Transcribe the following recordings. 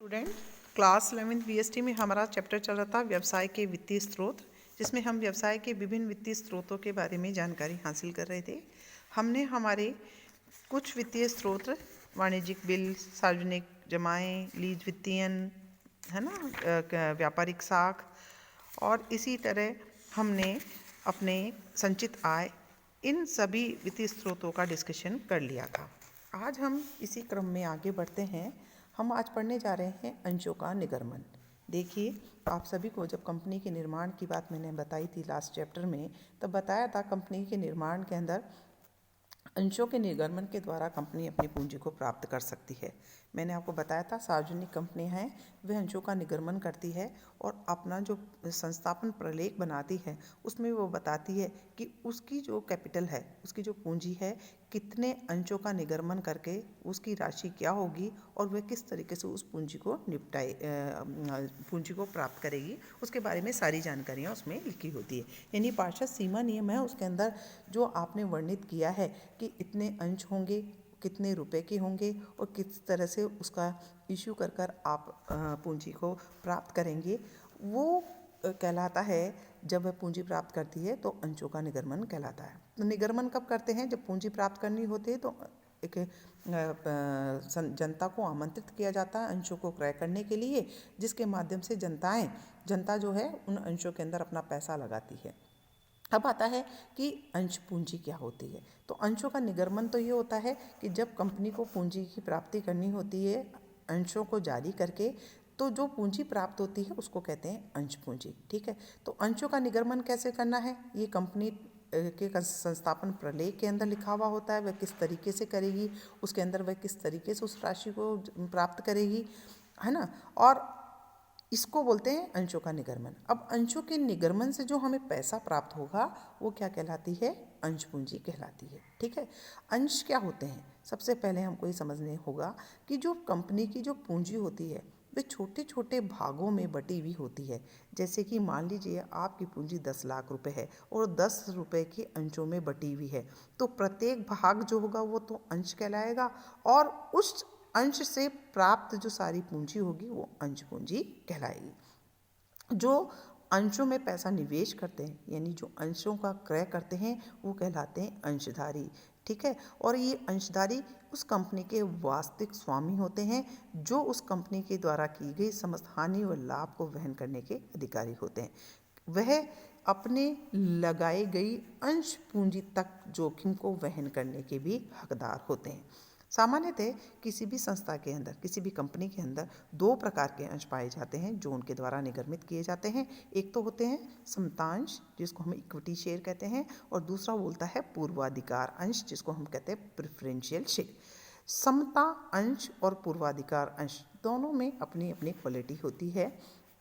Student, class 11 BST में हमारा chapter चल रहा था व्यवसाय के वित्तीय स्रोत, जिसमें हम व्यवसाय के विभिन्न वित्तीय स्रोतों के बारे में जानकारी हासिल कर रहे थे। हमने हमारे कुछ वित्तीय स्रोत वाणिज्यिक बिल, सार्वजनिक जमाएं, लीज वित्तीयन, है ना, व्यापारिक साख और इसी तरह हमने अपने संचित आय, इन सभी वित्तीय स्रोतों का डिस्कशन कर लिया था। आज हम इसी क्रम में आगे बढ़ते हैं। हम आज पढ़ने जा रहे हैं अंशों का निगर्मन। देखिए, आप सभी को जब कंपनी के निर्माण की बात मैंने बताई थी लास्ट चैप्टर में, तब बताया था कंपनी के निर्माण के अंदर अंशों के निर्गमन के द्वारा कंपनी अपनी पूंजी को प्राप्त कर सकती है। मैंने आपको बताया था सार्वजनिक कंपनियां हैं, वह अंशों का निर्गमन करती है और अपना जो संस्थापन प्रलेख बनाती है उसमें वो बताती है कि उसकी जो कैपिटल है, उसकी जो पूंजी है, कितने अंशों का निर्गमन करके उसकी राशि क्या होगी और वह किस तरीके से उस पूंजी को पूंजी को प्राप्त करेगी, उसके बारे में सारी जानकारियाँ उसमें लिखी होती है। यानी पार्षद सीमा नियम है, उसके अंदर जो आपने वर्णित किया है कि इतने अंश होंगे, कितने रुपए के होंगे और किस तरह से उसका इशू कर कर आप पूंजी को प्राप्त करेंगे, वो कहलाता है। जब वह पूंजी प्राप्त करती है तो अंशों का निगर्मन कहलाता है। तो निगर्मन कब करते हैं? जब पूंजी प्राप्त करनी होती है तो एक जनता को आमंत्रित किया जाता है अंशों को क्रय करने के लिए, जिसके माध्यम से जनता जो है उन अंशों के अंदर अपना पैसा लगाती है। अब आता है कि अंश पूंजी क्या होती है। तो अंशों का निगर्मन तो ये होता है कि जब कंपनी को पूंजी की प्राप्ति करनी होती है अंशों को जारी करके, तो जो पूंजी प्राप्त होती है उसको कहते हैं अंश पूंजी। ठीक है, तो अंशों का निगर्मन कैसे करना है, ये कंपनी के संस्थापन प्रलेख के अंदर लिखा हुआ होता है। वह किस तरीके से करेगी, उसके अंदर वह किस तरीके से उस राशि को प्राप्त करेगी, है ना, और इसको बोलते हैं अंशों का निगर्मन। अब अंशों के निगर्मन से जो हमें पैसा प्राप्त होगा वो क्या कहलाती है? अंश पूंजी कहलाती है। ठीक है, अंश क्या होते हैं? सबसे पहले हमको ये समझने होगा कि जो कंपनी की जो पूंजी होती है वे छोटे छोटे भागों में बटी हुई होती है। जैसे कि मान लीजिए आपकी पूंजी 10 लाख रुपए है और 10 रुपए के अंशों में बटी हुई है, तो प्रत्येक भाग जो होगा वो तो अंश कहलाएगा और उस अंश से प्राप्त जो सारी पूंजी होगी वो अंश पूंजी कहलाएगी। जो अंशों में पैसा निवेश करते हैं यानी जो अंशों का क्रय करते हैं वो कहलाते हैं अंशधारी। ठीक है, और ये अंशधारी उस कंपनी के वास्तविक स्वामी होते हैं जो उस कंपनी के द्वारा की गई समस्त हानि व लाभ को वहन करने के अधिकारी होते हैं। वह अपने लगाई गई अंश पूंजी तक जोखिम को वहन करने के भी हकदार होते हैं। सामान्यतः किसी भी संस्था के अंदर, किसी भी कंपनी के अंदर दो प्रकार के अंश पाए जाते हैं जो उनके द्वारा निगर्मित किए जाते हैं। एक तो होते हैं समतांश, जिसको हम इक्विटी शेयर कहते हैं, और दूसरा बोलता है पूर्वाधिकार अंश, जिसको हम कहते हैं प्रेफरेंशियल शेयर। समता अंश और पूर्वाधिकार अंश दोनों में अपनी अपनी क्वालिटी होती है।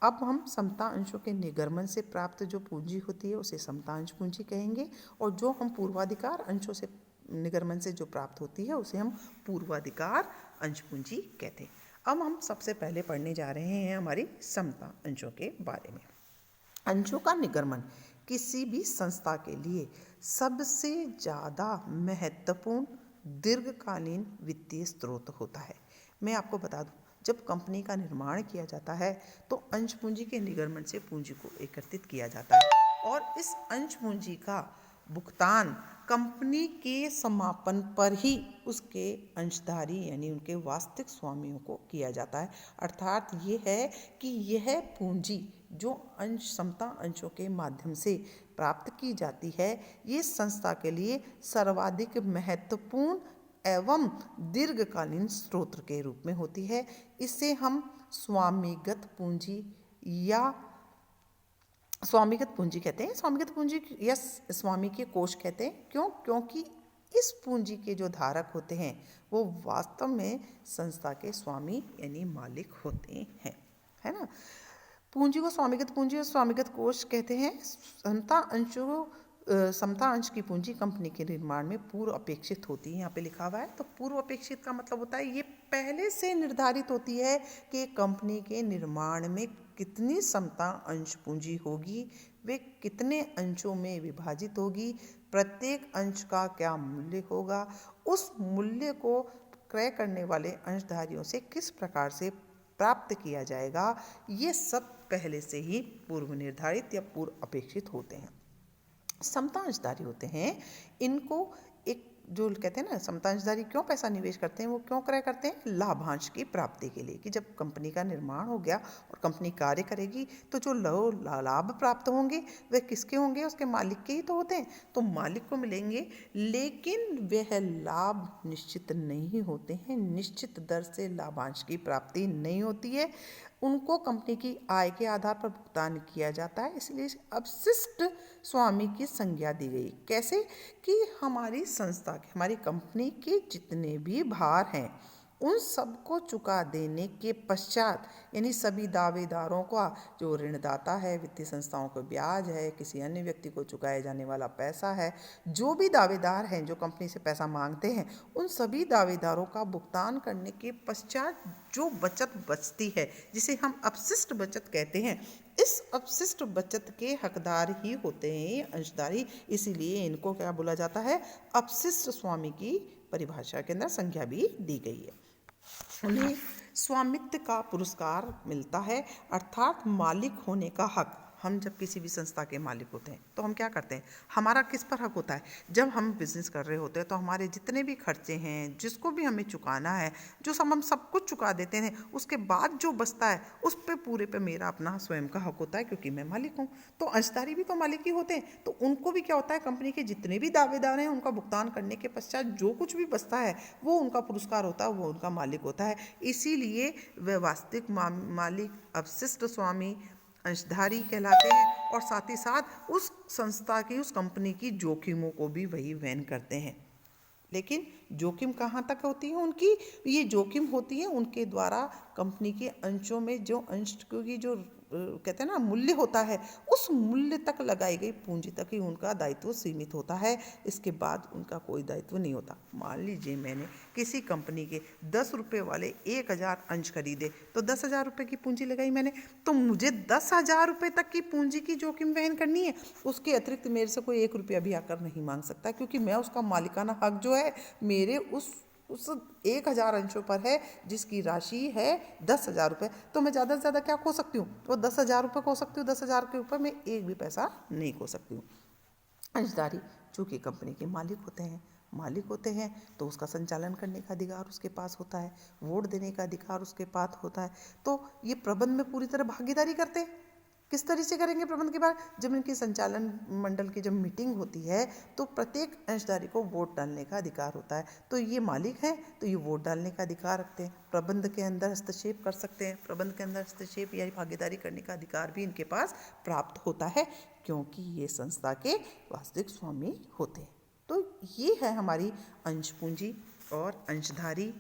अब हम समता अंशों के निगर्मन से प्राप्त जो पूंजी होती है उसे समता अंश पूंजी कहेंगे, और जो हम पूर्वाधिकार अंशों से निगर्मन से जो प्राप्त होती है उसे हम पूर्वाधिकार अंश पूंजी कहते हैं। अब हम सबसे पहले पढ़ने जा रहे हैं हमारी समता अंशों के बारे में। अंशों का निगर्मन किसी भी संस्था के लिए सबसे ज़्यादा महत्वपूर्ण दीर्घकालीन वित्तीय स्रोत होता है। मैं आपको बता दूं, जब कंपनी का निर्माण किया जाता है तो अंश पूंजी के निगर्मन से पूंजी को एकत्रित किया जाता है और इस अंश पूंजी का भुगतान कंपनी के समापन पर ही उसके अंशधारी यानी उनके वास्तविक स्वामियों को किया जाता है। अर्थात ये है कि यह पूंजी जो अंश समता अंशों के माध्यम से प्राप्त की जाती है ये संस्था के लिए सर्वाधिक महत्वपूर्ण एवं दीर्घकालीन स्रोत के रूप में होती है। इसे हम स्वामिगत पूंजी या स्वामिगत पूंजी कहते हैं। स्वामिगत पूंजी या स्वामी के कोष कहते हैं। क्यों? क्योंकि इस पूंजी के जो धारक होते हैं वो वास्तव में संस्था के स्वामी यानी मालिक होते हैं, है ना। पूंजी को स्वामिगत पूंजी और स्वामिगत कोष कहते हैं। समता अंश की पूंजी कंपनी के निर्माण में पूर्व अपेक्षित होती है। यहाँ पे लिखा हुआ है, तो पूर्व अपेक्षित का मतलब होता है ये पहले से निर्धारित होती है कि कंपनी के निर्माण में कितनी समता अंश पूंजी होगी, वे कितने अंशों में विभाजित होगी, प्रत्येक अंश का क्या मूल्य होगा, उस मूल्य को क्रय करने वाले अंशधारियों से किस प्रकार से प्राप्त किया जाएगा, ये सब पहले से ही पूर्व निर्धारित या पूर्व अपेक्षित होते हैं। समता अंशधारी होते हैं, इनको एक जो कहते हैं ना, समता अंशधारी क्यों पैसा निवेश करते हैं, वो क्यों क्रय करते हैं, लाभांश की प्राप्ति के लिए, कि जब कंपनी का निर्माण हो गया और कंपनी कार्य करेगी तो जो लाभ प्राप्त होंगे वे किसके होंगे, उसके मालिक के ही तो होते हैं, तो मालिक को मिलेंगे। लेकिन वह लाभ निश्चित नहीं होते हैं, निश्चित दर से लाभांश की प्राप्ति नहीं होती है, उनको कंपनी की आय के आधार पर भुगतान किया जाता है, इसलिए अवशिष्ट स्वामी की संज्ञा दी गई। कैसे कि हमारी संस्था के, हमारी कंपनी के जितने भी भार हैं उन सबको चुका देने के पश्चात, यानी सभी दावेदारों का जो ऋणदाता है, वित्तीय संस्थाओं को ब्याज है, किसी अन्य व्यक्ति को चुकाए जाने वाला पैसा है, जो भी दावेदार हैं जो कंपनी से पैसा मांगते हैं, उन सभी दावेदारों का भुगतान करने के पश्चात जो बचत बचती है, जिसे हम अपशिष्ट बचत कहते हैं, इस अपशिष्ट बचत के हकदार ही होते हैं अंशधारी। इसीलिए इनको क्या बोला जाता है, अपशिष्ट स्वामी की परिभाषा के अंदर संज्ञा भी दी गई है। उन्हें स्वामित्व का पुरस्कार मिलता है, अर्थात मालिक होने का हक। हम जब किसी भी संस्था के मालिक होते हैं तो हम क्या करते हैं, हमारा किस पर हक होता है, जब हम बिजनेस कर रहे होते हैं तो हमारे जितने भी खर्चे हैं, जिसको भी हमें चुकाना है, जो हम सब कुछ चुका देते हैं, उसके बाद जो बचता है उस पे पूरे पे मेरा अपना स्वयं का हक होता है, क्योंकि मैं मालिक हूँ। तो अंशधारी भी तो मालिक ही होते हैं, तो उनको भी क्या होता है, कंपनी के जितने भी दावेदार हैं उनका भुगतान करने के पश्चात जो कुछ भी बचता है वो उनका पुरस्कार होता है, वो उनका मालिक होता है। इसीलिए वे वास्तविक मालिक अवशिष्ट स्वामी अंशधारी कहलाते हैं, और साथ ही साथ उस संस्था की, उस कंपनी की जोखिमों को भी वही वहन करते हैं। लेकिन जोखिम कहाँ तक होती है उनकी, ये जोखिम होती है उनके द्वारा कंपनी के अंशों में जो अंश की जो कहते हैं ना मूल्य होता है, उस मूल्य तक लगाई गई पूंजी तक ही उनका दायित्व सीमित होता है, इसके बाद उनका कोई दायित्व नहीं होता। मान लीजिए मैंने किसी कंपनी के 10 रुपये वाले 1000 अंश खरीदे, तो 10,000 रुपये की पूंजी लगाई मैंने, तो मुझे 10,000 रुपये तक की पूंजी की जोखिम वहन करनी है। उसके अतिरिक्त मेरे से कोई 1 रुपया भी आकर नहीं मांग सकता, क्योंकि मैं उसका मालिकाना हक जो है मेरे उस 1000 अंशों पर है, जिसकी राशि है 10,000 रुपये। तो मैं ज़्यादा से ज़्यादा क्या खो सकती हूँ, तो 10,000 रुपये खो सकती हूँ, 10,000 के ऊपर मैं एक भी पैसा नहीं खो सकती हूँ। अंशधारी चूँकि कंपनी के मालिक होते हैं तो उसका संचालन करने का अधिकार उसके पास होता है, वोट देने का अधिकार उसके पास होता है, तो ये प्रबंध में पूरी तरह भागीदारी करते हैं। किस तरह से करेंगे प्रबंध के बाद, जब इनकी संचालन मंडल की जब मीटिंग होती है तो प्रत्येक अंशधारी को वोट डालने का अधिकार होता है, तो ये मालिक हैं तो ये वोट डालने का अधिकार रखते हैं, प्रबंध के अंदर हस्तक्षेप कर सकते हैं, प्रबंध के अंदर हस्तक्षेप या भागीदारी करने का अधिकार भी इनके पास प्राप्त होता है, क्योंकि ये संस्था के वास्तविक स्वामी होते हैं। तो ये है हमारी अंश पूंजी और अंशधारी।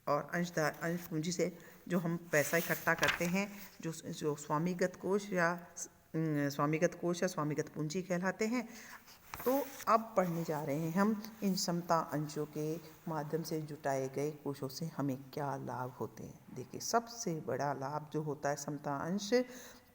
और अंश पूंजी से जो हम पैसा इकट्ठा करते हैं, जो स्वामीगत कोष या स्वामीगत पूंजी कहलाते हैं। तो अब पढ़ने जा रहे हैं हम इन समता अंशों के माध्यम से जुटाए गए कोषों से हमें क्या लाभ होते हैं। देखिए, सबसे बड़ा लाभ जो होता है समता अंश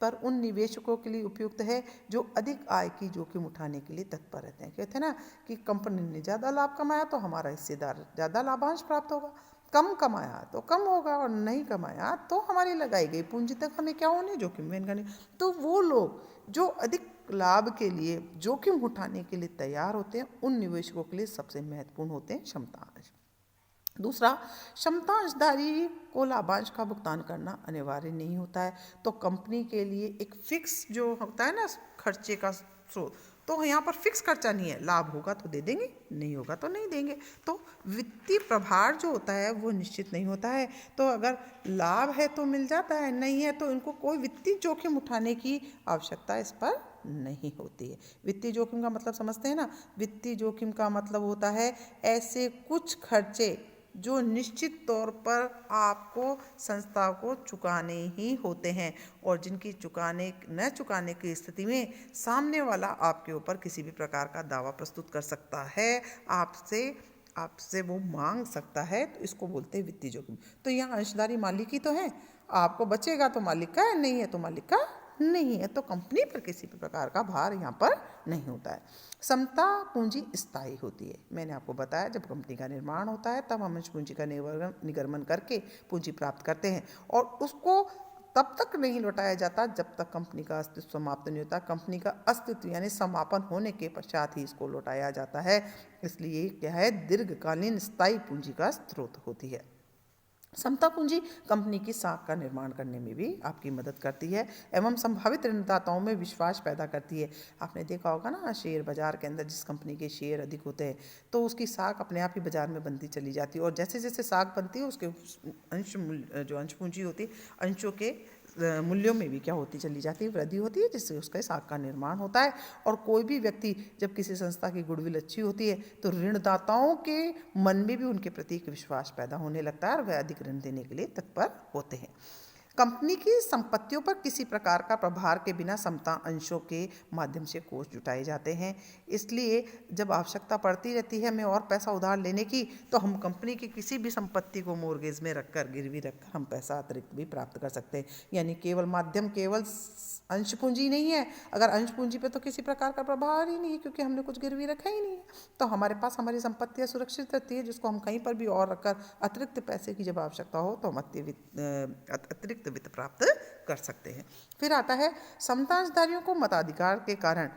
पर उन निवेशकों के लिए उपयुक्त है जो अधिक आय की जोखिम उठाने के लिए तत्पर रहते हैं। कहते हैं ना कि कंपनी ने ज़्यादा लाभ कमाया तो हमारा हिस्सेदार ज़्यादा लाभांश प्राप्त होगा, कम कमाया तो कम होगा, और नहीं कमाया तो हमारी लगाई गई पूंजी तक हमें क्या होने, जोखिम वहन करने। तो वो लोग जो अधिक लाभ के लिए जोखिम उठाने के लिए तैयार होते हैं, उन निवेशकों के लिए सबसे महत्वपूर्ण होते हैं क्षमता अंश। दूसरा, क्षमता अंशधारी को लाभांश का भुगतान करना अनिवार्य नहीं होता है, तो कंपनी के लिए एक फिक्स जो होता है ना खर्चे का स्रोत, तो यहाँ पर फिक्स खर्चा नहीं है, लाभ होगा तो दे देंगे, नहीं होगा तो नहीं देंगे। तो वित्तीय प्रभार जो होता है वो निश्चित नहीं होता है, तो अगर लाभ है तो मिल जाता है, नहीं है तो इनको कोई वित्तीय जोखिम उठाने की आवश्यकता इस पर नहीं होती है। वित्तीय जोखिम का मतलब समझते हैं ना, वित्तीय जोखिम का मतलब होता है ऐसे कुछ खर्चे जो निश्चित तौर पर आपको संस्था को चुकाने ही होते हैं, और जिनकी न चुकाने की स्थिति में सामने वाला आपके ऊपर किसी भी प्रकार का दावा प्रस्तुत कर सकता है, आपसे वो मांग सकता है, तो इसको बोलते हैं वित्तीय जोखिम। तो यहाँ अंशधारी मालिक ही तो है, आपको बचेगा तो मालिक का है, नहीं है तो मालिक का नहीं है, तो कंपनी पर किसी भी प्रकार का भार यहाँ पर नहीं होता है। समता पूंजी स्थायी होती है। मैंने आपको बताया जब कंपनी का निर्माण होता है तब हम अंश पूंजी का निगमन करके पूंजी प्राप्त करते हैं और उसको तब तक नहीं लौटाया जाता जब तक कंपनी का अस्तित्व समाप्त नहीं होता। कंपनी का अस्तित्व यानी समापन होने के पश्चात ही इसको लौटाया जाता है। इसलिए क्या है, दीर्घकालीन स्थायी पूंजी का स्रोत होती है। समता पूंजी कंपनी की साख का निर्माण करने में भी आपकी मदद करती है एवं संभावित ऋणदाताओं में विश्वास पैदा करती है। आपने देखा होगा ना, शेयर बाजार के अंदर जिस कंपनी के शेयर अधिक होते हैं तो उसकी साख अपने आप ही बाजार में बनती चली जाती है और जैसे जैसे साख बनती है उसके जो अंश पूंजी होती है, अंशों के मूल्यों में भी क्या होती चली जाती है, वृद्धि होती है, जिससे उसके साख का निर्माण होता है। और कोई भी व्यक्ति जब किसी संस्था की गुडविल अच्छी होती है तो ऋणदाताओं के मन में भी उनके प्रति एक विश्वास पैदा होने लगता है और वह अधिक ऋण देने के लिए तत्पर होते हैं। कंपनी की संपत्तियों पर किसी प्रकार का प्रभार के बिना समता अंशों के माध्यम से कोष जुटाए जाते हैं। इसलिए जब आवश्यकता पड़ती रहती है हमें और पैसा उधार लेने की, तो हम कंपनी की किसी भी संपत्ति को मोर्गेज में रखकर, गिरवी रखकर हम पैसा अतिरिक्त भी प्राप्त कर सकते हैं। यानी केवल माध्यम केवल अंश पूंजी नहीं है। अगर अंश पूंजी पे तो किसी प्रकार का प्रभाव ही नहीं है क्योंकि हमने कुछ गिरवी रखा ही नहीं है, तो हमारे पास हमारी संपत्तियां सुरक्षित रहती है जिसको हम कहीं पर भी और रखकर अतिरिक्त पैसे की जब आवश्यकता हो तो हम अतिरिक्त वित्त प्राप्त कर सकते हैं। फिर आता है समतांशधारियों को मताधिकार के कारण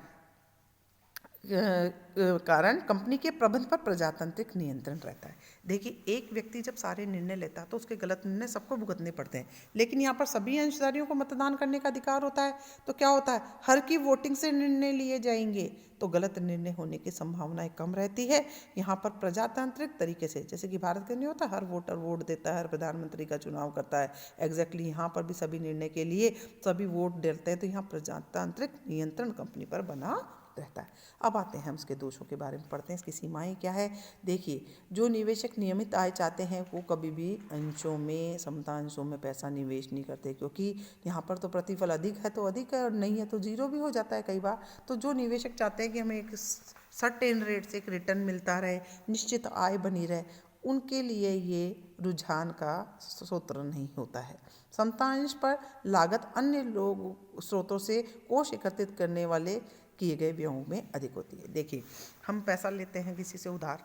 कंपनी के प्रबंध पर प्रजातांत्रिक नियंत्रण रहता है। देखिए, एक व्यक्ति जब सारे निर्णय लेता है तो उसके गलत निर्णय सबको भुगतने पड़ते हैं, लेकिन यहाँ पर सभी अंशधारियों को मतदान करने का अधिकार होता है। तो क्या होता है, हर की वोटिंग से निर्णय लिए जाएंगे तो गलत निर्णय होने की संभावनाएं कम रहती है। यहाँ पर प्रजातांत्रिक तरीके से, जैसे कि भारत के नहीं होता, हर वोटर वोट देता है, हर प्रधानमंत्री का चुनाव करता है, एग्जैक्टली यहाँ पर भी सभी निर्णय के लिए सभी वोट देते हैं। तो यहाँ प्रजातांत्रिक नियंत्रण कंपनी पर बना रहता है। अब आते हैं हम इसके दोषों के बारे में पढ़ते हैं, इसकी सीमाएं क्या है। देखिए, जो निवेशक नियमित आय चाहते हैं वो कभी भी अंशों में, समता अंशों में पैसा निवेश नहीं करते, क्योंकि यहाँ पर तो प्रतिफल अधिक है तो अधिक है और नहीं है तो जीरो भी हो जाता है कई बार। तो जो निवेशक चाहते हैं कि हमें एक सर्टेन रेट से एक रिटर्न मिलता रहे, निश्चित आय बनी रहे, उनके लिए ये रुझान का सूत्र नहीं होता है। समता अंश पर लागत अन्य लोग स्रोतों से कोष एकत्रित करने वाले किए गए व्ययों में अधिक होती है। देखिए, हम पैसा लेते हैं किसी से उधार,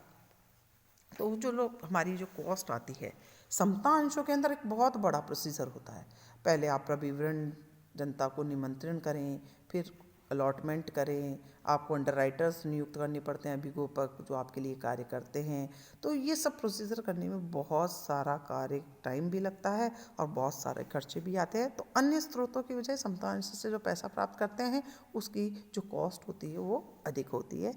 तो जो लोग हमारी जो कॉस्ट आती है, समता अंशों के अंदर एक बहुत बड़ा प्रोसीजर होता है। पहले आप विवरण जनता को निमंत्रण करें, फिर अलॉटमेंट करें, आपको अंडरराइटर्स नियुक्त करने पड़ते हैं, अभिगोपक जो आपके लिए कार्य करते हैं। तो ये सब प्रोसीजर करने में बहुत सारा कार्य टाइम भी लगता है और बहुत सारे खर्चे भी आते हैं। तो अन्य स्रोतों की वजह समता अंश से जो पैसा प्राप्त करते हैं उसकी जो कॉस्ट होती है वो अधिक होती है।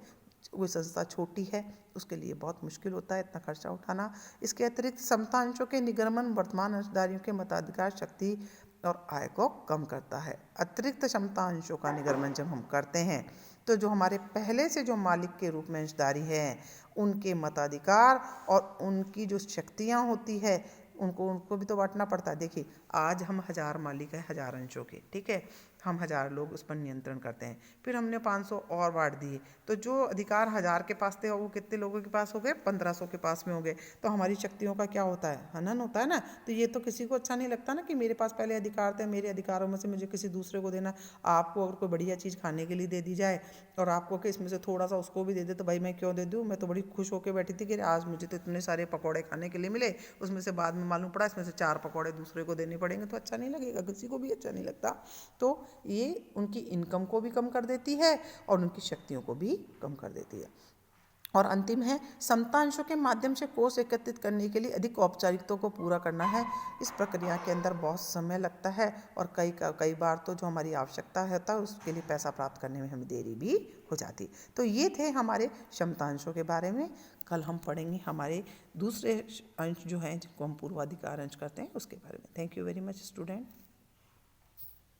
कोई संस्था छोटी है उसके लिए बहुत मुश्किल होता है इतना खर्चा उठाना। इसके अतिरिक्त समता अंशों के निगमन वर्तमान अंशधारियों के मताधिकार शक्ति और आय को कम करता है। अतिरिक्त क्षमता अंशों का निगमन जब हम करते हैं तो जो हमारे पहले से जो मालिक के रूप में अंशधारी हैं उनके मताधिकार और उनकी जो शक्तियाँ होती है उनको भी तो बांटना पड़ता है। देखिए, आज हम 1000 मालिक हैं 1000 अंशों के, ठीक है, हम 1000 लोग उस पर नियंत्रण करते हैं, फिर हमने 500 और बांट दिए, तो जो अधिकार 1000 के पास थे वो कितने लोगों के पास हो गए, 1500 के पास में हो गए। तो हमारी शक्तियों का क्या होता है, हनन होता है ना। तो ये तो किसी को अच्छा नहीं लगता ना कि मेरे पास पहले अधिकार थे, मेरे अधिकारों में से मुझे किसी दूसरे को देना। आपको अगर कोई बढ़िया चीज़ खाने के लिए दे दी जाए और आपको कि इसमें से थोड़ा सा उसको भी दे दे, तो भाई मैं क्यों दे दूँ, मैं तो बड़ी खुश होकर बैठी थी कि आज मुझे तो इतने सारे पकौड़े खाने के लिए मिले, उसमें से बाद में मालूम पड़ा इसमें से 4 पकौड़े दूसरे को देने पड़ेंगे, तो अच्छा नहीं लगेगा, किसी को भी अच्छा नहीं लगता। तो ये उनकी इनकम को भी कम कर देती है और उनकी शक्तियों को भी कम कर देती है। और अंतिम है, समता अंशों के माध्यम से कोष एकत्रित करने के लिए अधिक औपचारिकताओं को पूरा करना है। इस प्रक्रिया के अंदर बहुत समय लगता है और कई बार तो जो हमारी आवश्यकता होता है उसके लिए पैसा प्राप्त करने में हमें देरी भी हो जाती। तो ये थे हमारे क्षमता अंशों के बारे में। कल हम पढ़ेंगे हमारे दूसरे अंश जो हैं जिनको हम पूर्वाधिकार अंश करते हैं उसके बारे में। Thank you very much student.